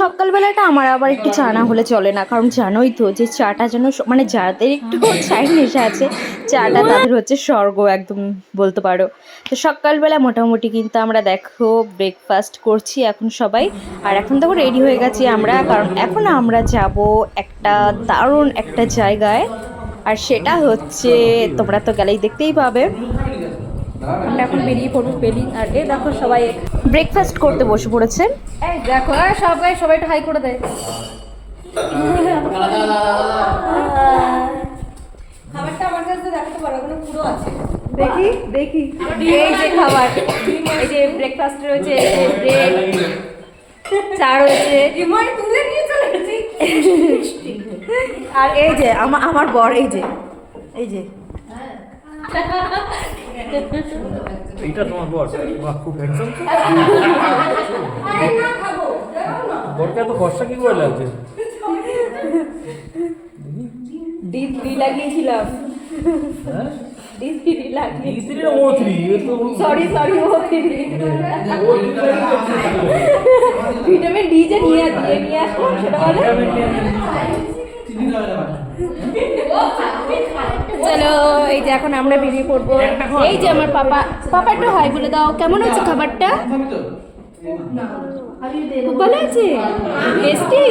সকালবেলাটা আমার আবার একটু চা না হলে চলে না, কারণ জানোই তো যে চাটা যেন মানে যাদের একটু চায়ের নেশা আছে, চাটা তাদের হচ্ছে স্বর্গ একদম বলতে পারো। তো সকালবেলা মোটামুটি কিন্তু আমরা দেখো ব্রেকফাস্ট করছি এখন সবাই। আর এখন দেখো রেডি হয়ে গেছি আমরা, কারণ এখন আমরা যাব একটা দারুণ একটা জায়গায়। আর সেটা হচ্ছে, তোমরা তো গেলেই দেখতেই পাবে। আমরা এখন বেরিয়ে পড়বো বেরিয়ে, আর এ দেখো সবাই ব্রেকফাস্ট করতে বসে পড়েছে। এই দেখো সবাই সবাই একটু হাই করে দেয়। খাবারটা আমার কাছে রাখতে পারো, ওখানে পুরো আছে। দেখি দেখি এই যে খাবার, এই যে ব্রেকফাস্ট রয়েছে, ব্রেড, চা রয়েছে, তুলে নিয়ে চলে গেছি। আর এই যে আমার বর, এই যে এই যে এইটা তোমার বর? বাহ, খুব হ্যান্ডসাম। বরকে এত ফর্সা কি করে লাগছে? ডিপ লাগিয়েছিলাম। হ্যাঁ, সরি ভিটামিন ডি যে নিয়ে আসলাম সেটা বলে। চলো এই যে এখন আমরা বেরিয়ে পড়বো। এই যে আমার পাপা একটু হাই বলে দাও। কেমন হচ্ছে খাবারটা? খুব ভালো আছে, টেস্টি।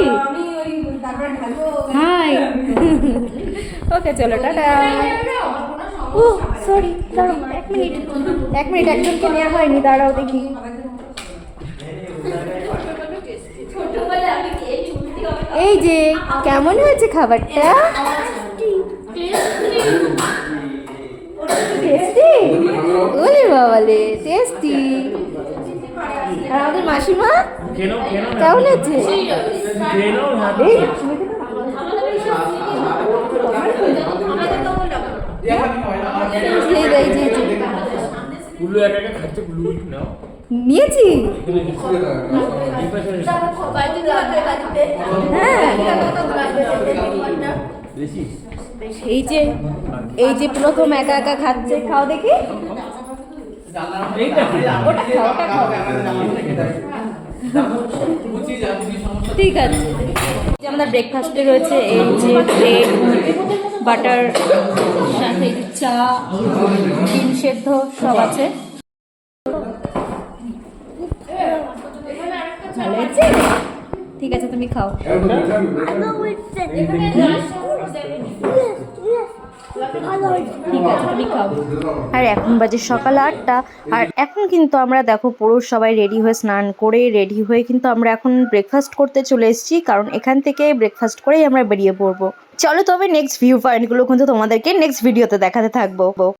হাই, ওকে চলো টাটা। ও সরি, দাঁড়াও এক মিনিট একজনকে নেওয়া হয়নি, দাঁড়াও দেখি। এই যে কেমন হয়েছে খাবারটা? টেস্টি? ওলে বাবালে, টেস্টি। আর আমাদের মাসিমা কেমন আছে? নিয়েছি। এই যে প্রথম একা একা খাচ্ছে, খাও দেখি। ঠিক আছে, আমাদের ব্রেকফাস্টে রয়েছে এই যে ব্রেড, বাটার, সাথে চা, ডিম সেদ্ধ সব আছে। ভালো আছে? ঠিক আছে, তুমি খাও। ঠিক আছে, তুমি খাও। আর এখন বাজে সকাল 8টা। আর এখন কিন্তু আমরা দেখো পুরো সবাই রেডি হয়ে, স্নান করে রেডি হয়ে কিন্তু আমরা এখন ব্রেকফাস্ট করতে চলে এসেছি, কারণ এখান থেকে ব্রেকফাস্ট করেই আমরা বেরিয়ে পড়বো। চলো তবে নেক্সট ভিউ পয়েন্টগুলো কিন্তু তোমাদেরকে নেক্সট ভিডিওতে দেখাতে থাকবো।